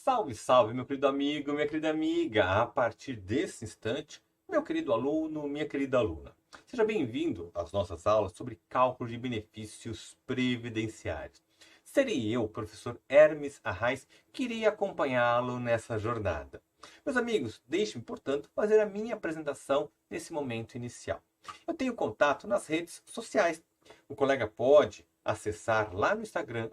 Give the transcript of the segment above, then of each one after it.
Salve, salve, meu querido amigo, minha querida amiga. A partir desse instante, meu querido aluno, minha querida aluna, seja bem-vindo às nossas aulas sobre cálculo de benefícios previdenciários. Serei eu, professor Hermes Arraes, que irei acompanhá-lo nessa jornada. Meus amigos, deixe-me, portanto, fazer a minha apresentação nesse momento inicial. Eu tenho contato nas redes sociais. O colega pode acessar lá no Instagram,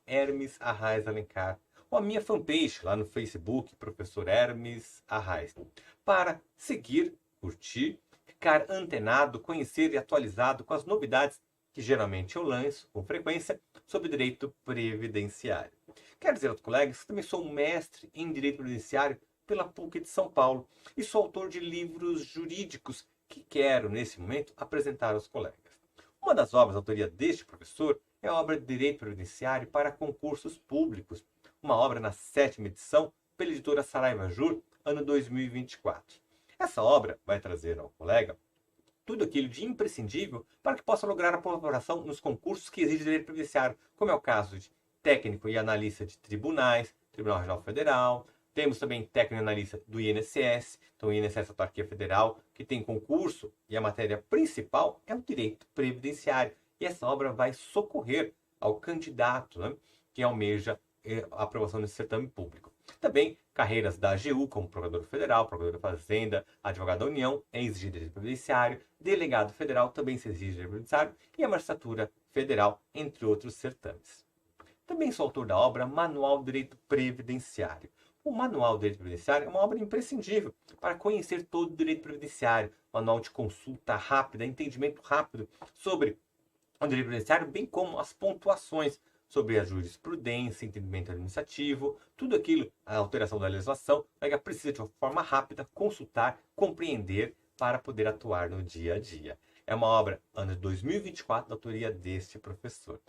@HermesArraesAlencar, ou a minha fanpage lá no Facebook, Professor Hermes Arraes, para seguir, curtir, ficar antenado, conhecer e atualizado com as novidades que geralmente eu lanço com frequência sobre direito previdenciário. Quero dizer aos colegas que também sou mestre em direito previdenciário pela PUC de São Paulo e sou autor de livros jurídicos que quero, nesse momento, apresentar aos colegas. Uma das obras de autoria deste professor é a obra de Direito Previdenciário para Concursos Públicos, uma obra na 7ª edição pela editora Saraiva Jur, ano 2024. Essa obra vai trazer ao colega tudo aquilo de imprescindível para que possa lograr a aprovação nos concursos que exigem direito previdenciário, como é o caso de técnico e analista de tribunais, Tribunal Regional Federal. Temos também técnico e analista do INSS, então o INSS, Autarquia Federal, que tem concurso e a matéria principal é o direito previdenciário. E essa obra vai socorrer ao candidato, né, que almeja a aprovação desse certame público. Também carreiras da AGU, como Procurador Federal, Procurador da Fazenda, Advogado da União, é exigido direito previdenciário, Delegado Federal também se exige direito previdenciário e a Magistratura Federal, entre outros certames. Também sou autor da obra Manual do Direito Previdenciário. O Manual do Direito Previdenciário é uma obra imprescindível para conhecer todo o direito previdenciário, manual de consulta rápida, entendimento rápido sobre o direito previdenciário, bem como as pontuações sobre a jurisprudência, entendimento administrativo, tudo aquilo, a alteração da legislação, que precisa de uma forma rápida consultar, compreender para poder atuar no dia a dia. É uma obra, ano de 2024, da autoria deste professor.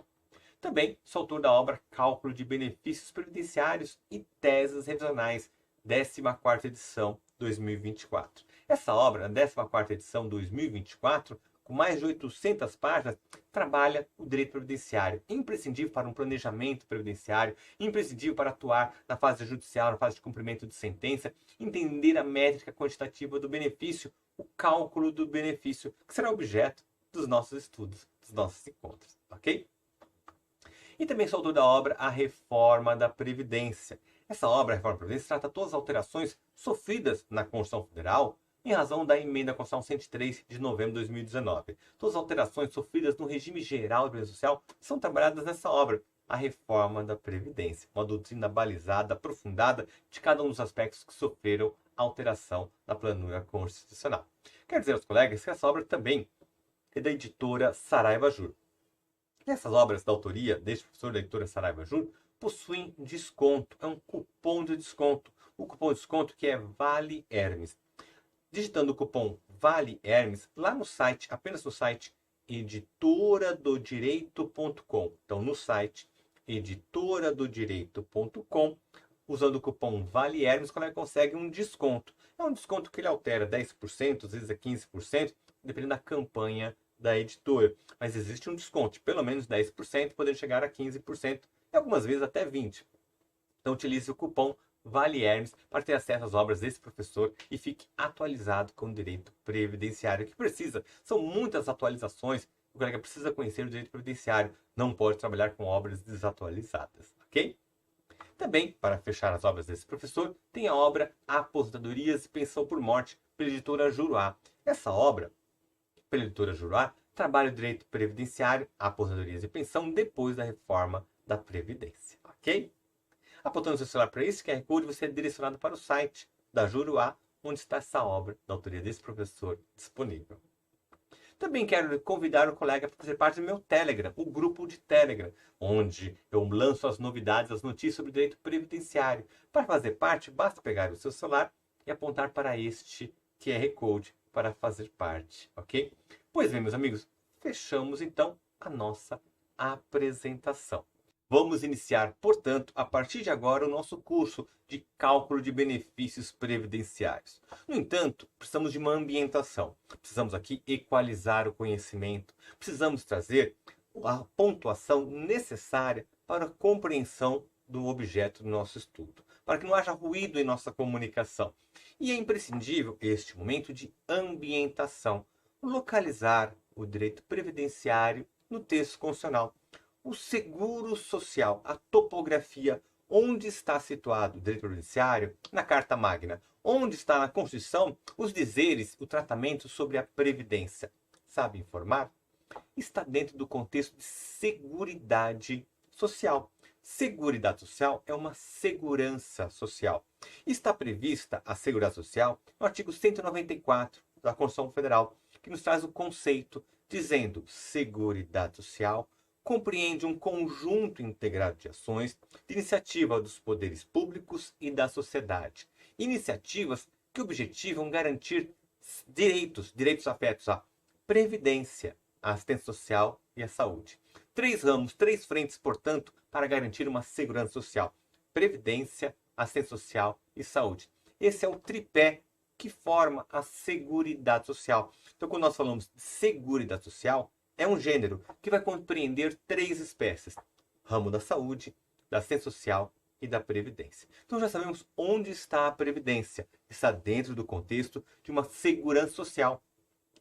Também sou autor da obra Cálculo de Benefícios Previdenciários e Teses Revisionais, 14ª edição, 2024. Essa obra, a 14ª edição 2024, com mais de 800 páginas, trabalha o direito previdenciário, imprescindível para um planejamento previdenciário, imprescindível para atuar na fase judicial, na fase de cumprimento de sentença, entender a métrica quantitativa do benefício, o cálculo do benefício, que será objeto dos nossos estudos, dos nossos encontros, ok? E também sou autor da obra A Reforma da Previdência. Essa obra, a Reforma da Previdência, trata todas as alterações sofridas na Constituição Federal em razão da emenda à Constituição 103 de novembro de 2019. Todas as alterações sofridas no regime geral da Previdência Social são trabalhadas nessa obra, A Reforma da Previdência. Uma doutrina balizada, aprofundada de cada um dos aspectos que sofreram alteração na planura constitucional. Quero dizer aos colegas que essa obra também é da editora Saraiva Jur. Essas obras da autoria deste professor da editora Saraiva Jur possuem desconto, é um cupom de desconto. O cupom de desconto que é Vale Hermes. Digitando o cupom Vale Hermes lá no site, apenas no site editoradodireito.com. Então no site editoradodireito.com, usando o cupom Vale Hermes, você consegue um desconto. É um desconto que ele altera 10%, às vezes é 15%, dependendo da campanha da editora, mas existe um desconto de pelo menos 10%, podendo chegar a 15% e algumas vezes até 20%. Então utilize o cupom Vale Hermes para ter acesso às obras desse professor e fique atualizado com o direito previdenciário que precisa. São muitas atualizações, o colega precisa conhecer o direito previdenciário, não pode trabalhar com obras desatualizadas, ok? Também, para fechar as obras desse professor, tem a obra Aposentadorias e Pensão por Morte, pela editora Juruá. Essa obra, pela editora Juruá, trabalha o direito previdenciário, aposentadorias e pensão depois da reforma da Previdência, ok? Apontando o seu celular para esse QR Code, você é direcionado para o site da Juruá, onde está essa obra da autoria desse professor disponível. Também quero convidar o colega para fazer parte do meu Telegram, o grupo de Telegram, onde eu lanço as novidades, as notícias sobre o direito previdenciário. Para fazer parte, basta pegar o seu celular e apontar para este QR Code para fazer parte, ok? Pois bem, meus amigos, fechamos então a nossa apresentação. Vamos iniciar, portanto, a partir de agora, o nosso curso de cálculo de benefícios previdenciários. No entanto, precisamos de uma ambientação. Precisamos aqui equalizar o conhecimento. Precisamos trazer a pontuação necessária para a compreensão do objeto do nosso estudo. para que não haja ruído em nossa comunicação. E é imprescindível este momento de ambientação, localizar o direito previdenciário no texto constitucional. O seguro social, a topografia, onde está situado o direito previdenciário na Carta Magna, onde está na Constituição os dizeres, o tratamento sobre a previdência. Sabe informar? Está dentro do contexto de seguridade social. Seguridade social é uma segurança social. Está prevista a seguridade social no artigo 194 da Constituição Federal, que nos traz o conceito dizendo seguridade social compreende um conjunto integrado de ações de iniciativa dos poderes públicos e da sociedade. Iniciativas que objetivam garantir direitos afetos à previdência, à assistência social e à saúde. 3 ramos, 3 frentes, portanto, para garantir uma segurança social: previdência, assistência social e saúde. Esse é o tripé que forma a seguridade social. Então, quando nós falamos de seguridade social, é um gênero que vai compreender 3 espécies: ramo da saúde, da assistência social e da previdência. Então já sabemos onde está a previdência. Está dentro do contexto de uma segurança social,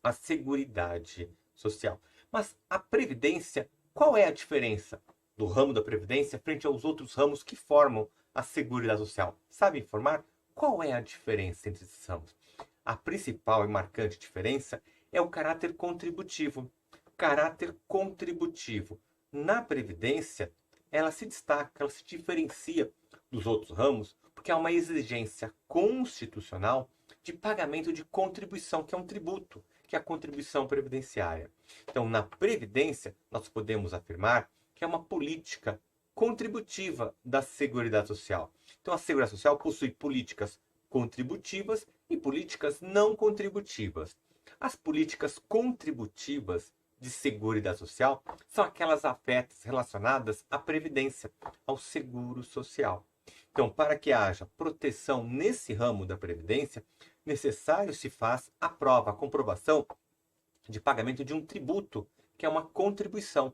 a seguridade social. Mas a previdência, qual é a diferença do ramo da previdência frente aos outros ramos que formam a seguridade social? Sabe informar? Qual é a diferença entre esses ramos? A principal e marcante diferença é o caráter contributivo. Caráter contributivo. Na previdência, ela se destaca, ela se diferencia dos outros ramos, porque há uma exigência constitucional de pagamento de contribuição, que é um tributo, que é a contribuição previdenciária. Então, na previdência, nós podemos afirmar que é uma política contributiva da Seguridade Social. Então, a Seguridade Social possui políticas contributivas e políticas não contributivas. As políticas contributivas de Seguridade Social são aquelas afetas relacionadas à previdência, ao seguro social. Então, para que haja proteção nesse ramo da previdência, necessário se faz a prova, a comprovação de pagamento de um tributo, que é uma contribuição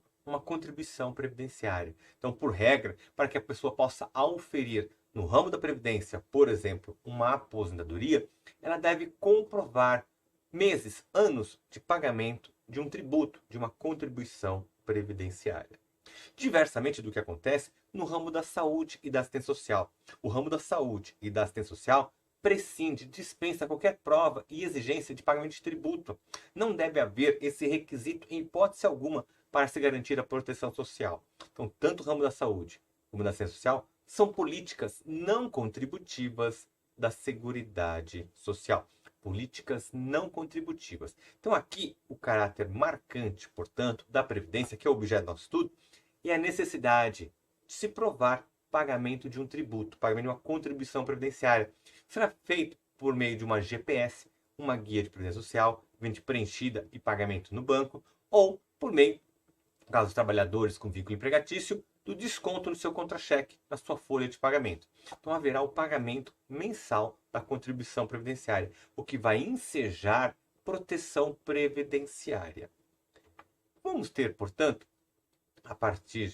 previdenciária. Então, por regra, para que a pessoa possa auferir no ramo da previdência, por exemplo, uma aposentadoria, ela deve comprovar meses, anos de pagamento de um tributo, de uma contribuição previdenciária. Diversamente do que acontece no ramo da saúde e da assistência social. O ramo da saúde e da assistência social prescinde, dispensa qualquer prova e exigência de pagamento de tributo. Não deve haver esse requisito em hipótese alguma para se garantir a proteção social. Então, tanto o ramo da saúde como da assistência social são políticas não contributivas da Seguridade Social. Políticas não contributivas. Então, aqui, o caráter marcante, portanto, da Previdência, que é o objeto do nosso estudo, é a necessidade de se provar pagamento de um tributo, pagamento de uma contribuição previdenciária. Será feito por meio de uma GPS, uma guia de previdência social, preenchida e pagamento no banco, ou por meio, no caso dos trabalhadores com vínculo empregatício, do desconto no seu contra-cheque, na sua folha de pagamento. Então haverá o pagamento mensal da contribuição previdenciária, o que vai ensejar proteção previdenciária. Vamos ter, portanto, a partir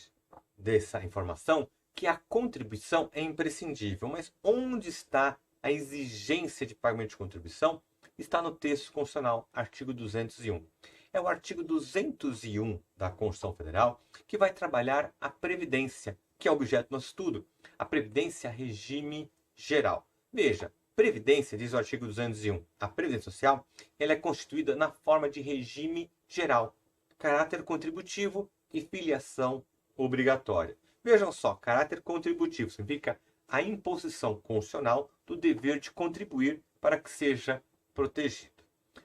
dessa informação, que a contribuição é imprescindível. Mas onde está a exigência de pagamento de contribuição? Está no texto constitucional, artigo 201. É o artigo 201 da Constituição Federal que vai trabalhar a Previdência, que é objeto do nosso estudo. A Previdência regime geral. Veja, Previdência, diz o artigo 201, a Previdência Social, ela é constituída na forma de regime geral, caráter contributivo e filiação obrigatória. Vejam só, caráter contributivo significa a imposição constitucional do dever de contribuir para que seja protegido.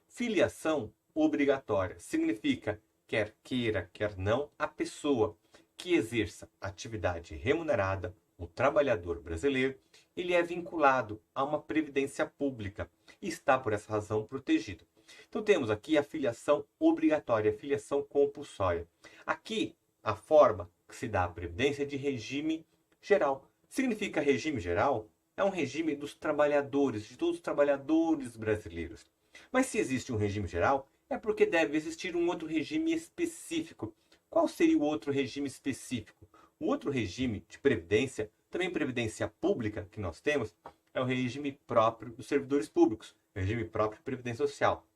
Filiação obrigatória significa, quer queira, quer não, a pessoa que exerça atividade remunerada, o trabalhador brasileiro, ele é vinculado a uma previdência pública e está, por essa razão, protegido. Então temos aqui a filiação obrigatória, a filiação compulsória. Aqui, a forma que se dá à previdência é de regime geral. Significa regime geral? É um regime dos trabalhadores, de todos os trabalhadores brasileiros. Mas se existe um regime geral, é porque deve existir um outro regime específico. Qual seria o outro regime específico? O outro regime de previdência Também previdência pública que nós temos é o regime próprio dos servidores públicos, o regime próprio de previdência social.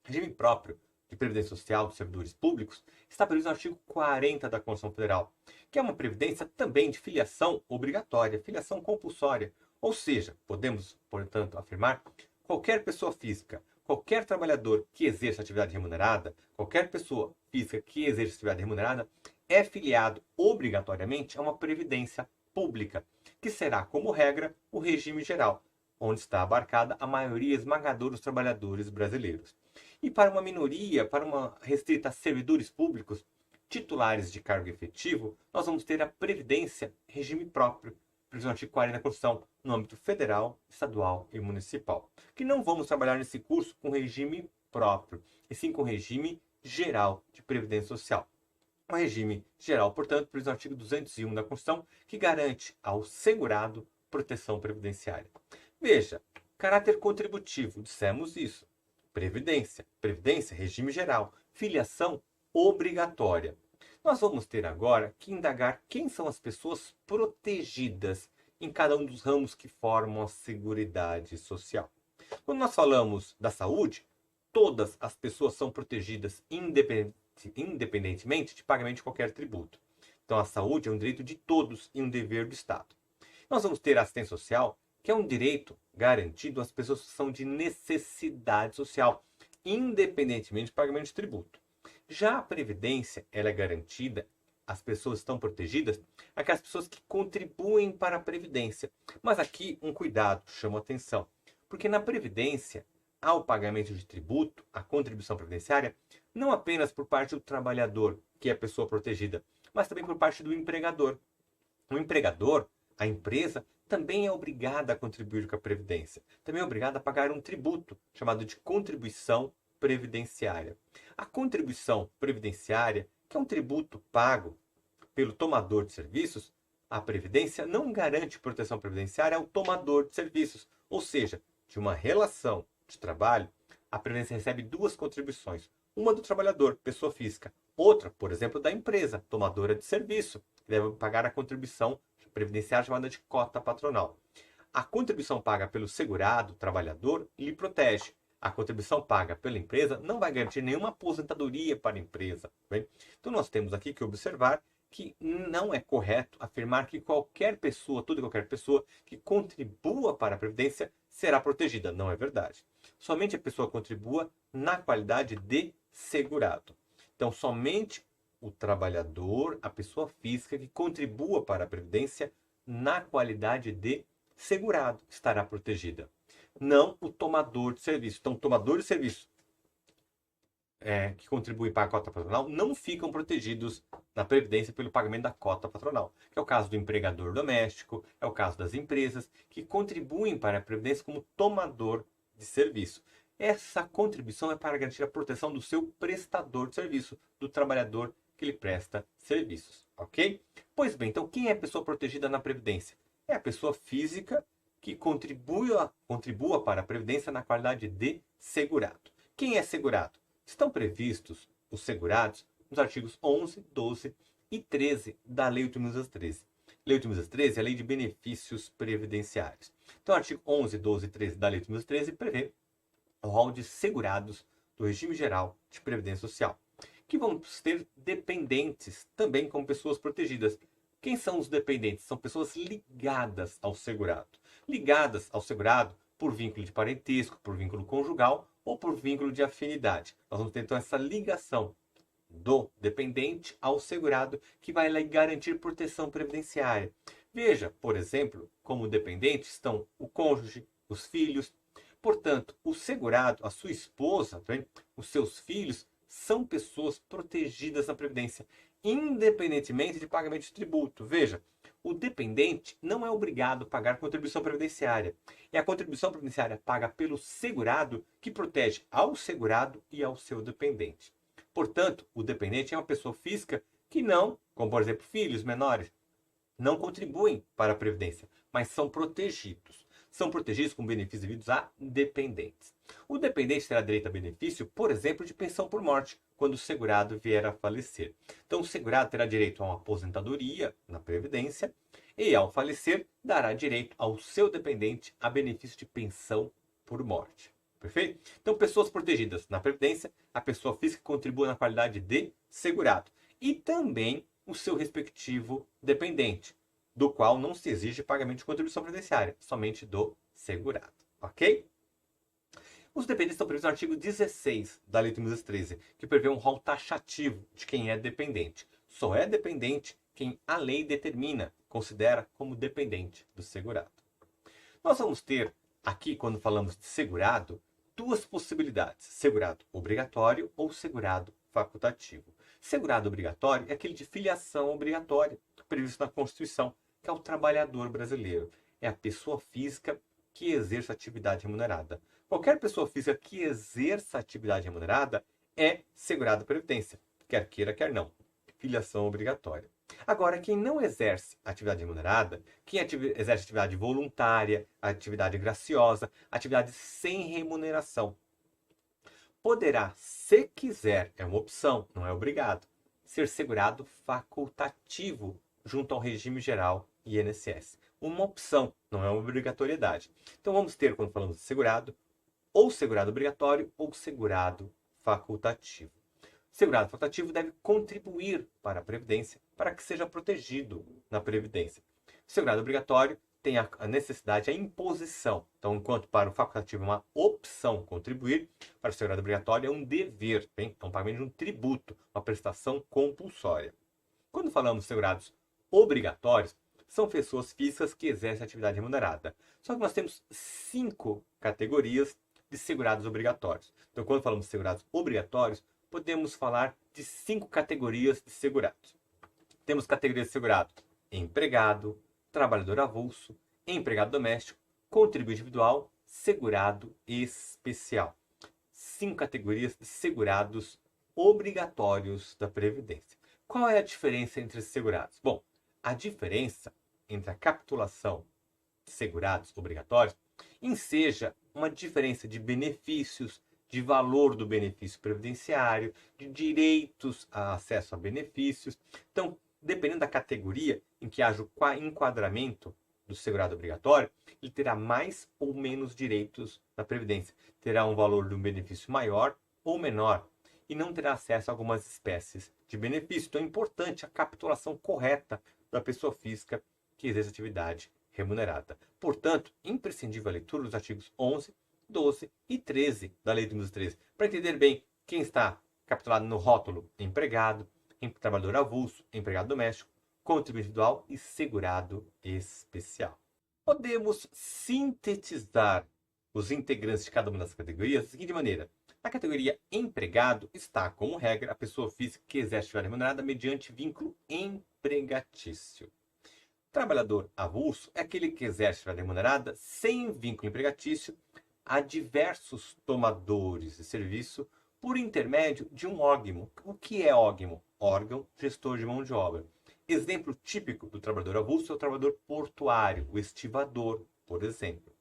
O regime próprio de previdência social dos servidores públicos está previsto no artigo 40 da Constituição Federal, que é uma previdência também de filiação obrigatória, filiação compulsória. Ou seja, podemos, portanto, afirmar que qualquer pessoa física, qualquer trabalhador que exerça atividade remunerada, qualquer pessoa física que exerça atividade remunerada, é filiado obrigatoriamente a uma previdência pública, que será, como regra, o regime geral, onde está abarcada a maioria esmagadora dos trabalhadores brasileiros. E para uma minoria, para uma restrita a servidores públicos, titulares de cargo efetivo, nós vamos ter a previdência regime próprio, previsto no artigo 40 da Constituição, no âmbito federal, estadual e municipal. Que não vamos trabalhar nesse curso com regime próprio, e sim com regime geral de previdência social. Um regime geral, portanto, previsto no artigo 201 da Constituição, que garante ao segurado proteção previdenciária. Veja, caráter contributivo, dissemos isso. Previdência, regime geral, filiação obrigatória. Nós vamos ter agora que indagar quem são as pessoas protegidas em cada um dos ramos que formam a Seguridade Social. Quando nós falamos da saúde, todas as pessoas são protegidas independentemente de pagamento de qualquer tributo. Então a saúde é um direito de todos e um dever do Estado. Nós vamos ter a assistência social, que é um direito garantido às pessoas que são de necessidade social, independentemente de pagamento de tributo. Já a previdência, ela é garantida, as pessoas estão protegidas, aquelas pessoas que contribuem para a previdência. Mas aqui um cuidado, chama atenção, porque na previdência há o pagamento de tributo, a contribuição previdenciária, não apenas por parte do trabalhador, que é a pessoa protegida, mas também por parte do empregador. O empregador, a empresa, também é obrigada a contribuir com a Previdência. Também é obrigada a pagar um tributo, chamado de contribuição previdenciária. A contribuição previdenciária, que é um tributo pago pelo tomador de serviços, a Previdência não garante proteção previdenciária ao tomador de serviços. Ou seja, de uma relação de trabalho, a Previdência recebe duas contribuições. Uma do trabalhador, pessoa física. Outra, por exemplo, da empresa, tomadora de serviço, que deve pagar a contribuição previdenciária chamada de cota patronal. A contribuição paga pelo segurado, trabalhador, lhe protege. A contribuição paga pela empresa não vai garantir nenhuma aposentadoria para a empresa. Bem? Então nós temos aqui que observar que não é correto afirmar que qualquer pessoa, toda e qualquer pessoa que contribua para a Previdência será protegida. Não é verdade. Somente a pessoa contribua na qualidade de segurado. Então somente o trabalhador, a pessoa física que contribua para a Previdência na qualidade de segurado estará protegida. Não o tomador de serviço. Então, o tomador de serviço que contribui para a cota patronal não ficam protegidos na Previdência pelo pagamento da cota patronal. Que é o caso do empregador doméstico, é o caso das empresas que contribuem para a Previdência como tomador de serviço. Essa contribuição é para garantir a proteção do seu prestador de serviço, do trabalhador que lhe presta serviços, ok? Pois bem, então quem é a pessoa protegida na Previdência? É a pessoa física que contribua para a Previdência na qualidade de segurado. Quem é segurado? Estão previstos os segurados nos artigos 11, 12 e 13 da Lei 8.213. Lei 8.213 é a Lei de Benefícios Previdenciários. Então, o artigo 11, 12 e 13 da Lei 8.213 prevê o rol de segurados do regime geral de Previdência Social, que vamos ter dependentes também como pessoas protegidas. Quem são os dependentes? São pessoas ligadas ao segurado. Ligadas ao segurado por vínculo de parentesco, por vínculo conjugal ou por vínculo de afinidade. Nós vamos ter então essa ligação do dependente ao segurado que vai lhe garantir proteção previdenciária. Veja, por exemplo, como dependentes estão o cônjuge, os filhos. Portanto, o segurado, a sua esposa, os seus filhos, são pessoas protegidas na Previdência, independentemente de pagamento de tributo. Veja, o dependente não é obrigado a pagar contribuição previdenciária. É a contribuição previdenciária paga pelo segurado que protege ao segurado e ao seu dependente. Portanto, o dependente é uma pessoa física que não, como por exemplo filhos menores, não contribuem para a Previdência, mas são protegidos. São protegidos com benefícios devidos a dependentes. O dependente terá direito a benefício, por exemplo, de pensão por morte, quando o segurado vier a falecer. Então, o segurado terá direito a uma aposentadoria na Previdência e, ao falecer, dará direito ao seu dependente a benefício de pensão por morte. Perfeito? Então, pessoas protegidas na Previdência, a pessoa física contribui na qualidade de segurado. E também o seu respectivo dependente, do qual não se exige pagamento de contribuição previdenciária, somente do segurado. Ok? Os dependentes estão previstos no artigo 16 da Lei 8.213, que prevê um rol taxativo de quem é dependente. Só é dependente quem a lei determina, considera como dependente do segurado. Nós vamos ter aqui, quando falamos de segurado, duas possibilidades: segurado obrigatório ou segurado facultativo. Segurado obrigatório é aquele de filiação obrigatória, previsto na Constituição, que é o trabalhador brasileiro. É a pessoa física que exerce atividade remunerada. Qualquer pessoa física que exerça atividade remunerada é segurado Previdência, quer queira, quer não. Filiação obrigatória. Agora, quem não exerce atividade remunerada, quem exerce atividade voluntária, atividade graciosa, atividade sem remuneração, poderá, se quiser, é uma opção, não é obrigado, ser segurado facultativo junto ao regime geral e INSS. Uma opção, não é uma obrigatoriedade. Então vamos ter, quando falamos de segurado, ou segurado obrigatório ou segurado facultativo. Segurado facultativo deve contribuir para a Previdência para que seja protegido na Previdência. O segurado obrigatório tem a necessidade, a imposição. Então, enquanto para o facultativo é uma opção contribuir, para o segurado obrigatório é um dever, bem? É um pagamento de um tributo, uma prestação compulsória. Quando falamos de segurados obrigatórios, são pessoas físicas que exercem atividade remunerada. Só que nós temos 5 categorias de segurados obrigatórios. Então, quando falamos de segurados obrigatórios, podemos falar de 5 categorias de segurados. Temos categorias de segurado: empregado, trabalhador avulso, empregado doméstico, contribuinte individual, segurado especial. 5 categorias de segurados obrigatórios da Previdência. Qual é a diferença entre esses segurados? Bom, a diferença entre a capitulação de segurados obrigatórios enseja uma diferença de benefícios, de valor do benefício previdenciário, de direitos a acesso a benefícios. Então, dependendo da categoria em que haja o enquadramento do segurado obrigatório, ele terá mais ou menos direitos na Previdência. Terá um valor de um benefício maior ou menor e não terá acesso a algumas espécies de benefício. Então é importante a capitulação correta da pessoa física que exerce atividade remunerada. Portanto, imprescindível a leitura dos artigos 11, 12 e 13 da Lei de 8.213, para entender bem quem está capitulado no rótulo empregado, trabalhador avulso, empregado doméstico, contribuinte individual e segurado especial. Podemos sintetizar os integrantes de cada uma das categorias da seguinte maneira: na categoria empregado está, como regra, a pessoa física que exerce atividade remunerada mediante vínculo empregatício. Trabalhador avulso é aquele que exerce atividade remunerada sem vínculo empregatício a diversos tomadores de serviço por intermédio de um ógmo. O que é ógmo? Órgão gestor de mão de obra. Exemplo típico do trabalhador avulso é o trabalhador portuário, o estivador, por exemplo.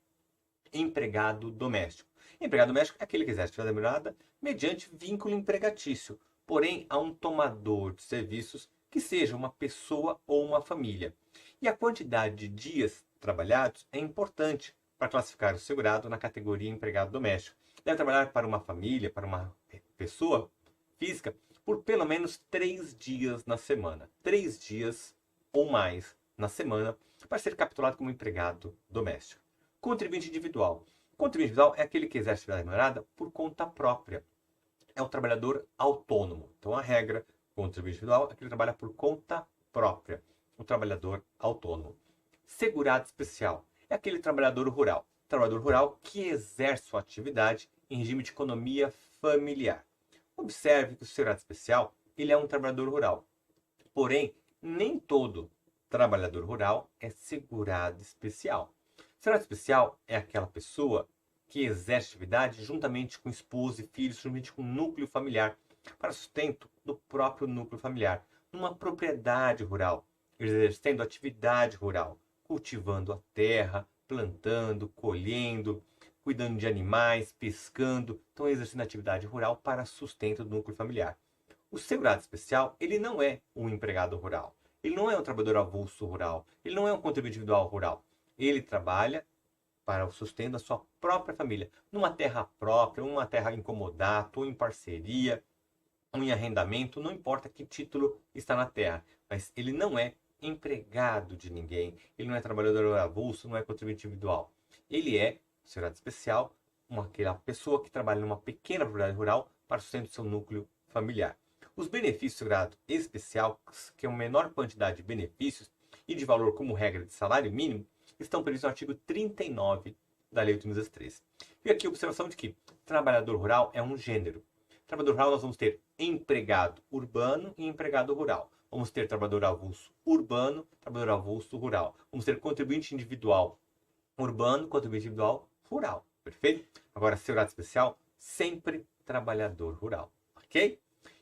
Empregado doméstico. Empregado doméstico é aquele que exerce atividade remunerada mediante vínculo empregatício, porém há um tomador de serviços que seja uma pessoa ou uma família. E a quantidade de dias trabalhados é importante para classificar o segurado na categoria empregado doméstico. Deve trabalhar para uma família, para uma pessoa física, por pelo menos 3 dias na semana. 3 dias ou mais na semana para ser capitulado como empregado doméstico. Contribuinte individual. Contribuinte individual é aquele que exerce atividade remunerada por conta própria. É o trabalhador autônomo. Então, a regra, contribuinte individual é aquele que trabalha por conta própria. O trabalhador autônomo. Segurado especial é aquele trabalhador rural. Trabalhador rural que exerce sua atividade em regime de economia familiar. Observe que o segurado especial ele é um trabalhador rural. Porém, nem todo trabalhador rural é segurado especial. Segurado especial é aquela pessoa que exerce atividade juntamente com esposa e filhos, juntamente com o núcleo familiar, para sustento do próprio núcleo familiar, numa propriedade rural, exercendo atividade rural, cultivando a terra, plantando, colhendo, cuidando de animais, pescando, então exercendo atividade rural para sustento do núcleo familiar. O segurado especial, ele não é um empregado rural. Ele não é um trabalhador avulso rural. Ele não é um contribuinte individual rural. Ele trabalha para o sustento da sua própria família, numa terra própria, uma terra em comodato, ou em parceria, ou em arrendamento, não importa que título está na terra, mas ele não é empregado de ninguém, ele não é trabalhador avulso, não é contribuinte individual. Ele é, segurado especial, aquela pessoa que trabalha numa pequena propriedade rural para o sustento do seu núcleo familiar. Os benefícios do segurado especial, que é uma menor quantidade de benefícios e de valor como regra de salário mínimo, estão previstos no artigo 39 da Lei 8.203. E aqui a observação de que trabalhador rural é um gênero. Trabalhador rural nós vamos ter empregado urbano e empregado rural. Vamos ter trabalhador avulso urbano, trabalhador avulso rural. Vamos ter contribuinte individual urbano, contribuinte individual rural. Perfeito? Agora, segurado especial, sempre trabalhador rural. Ok?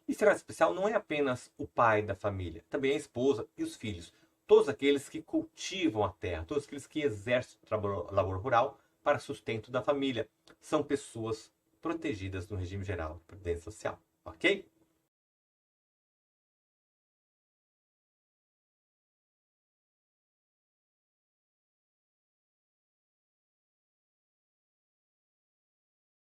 E segurado especial não é apenas o pai da família, também a esposa e os filhos. Todos aqueles que cultivam a terra, todos aqueles que exercem o labor rural para sustento da família, são pessoas protegidas no regime geral de previdência social. Ok?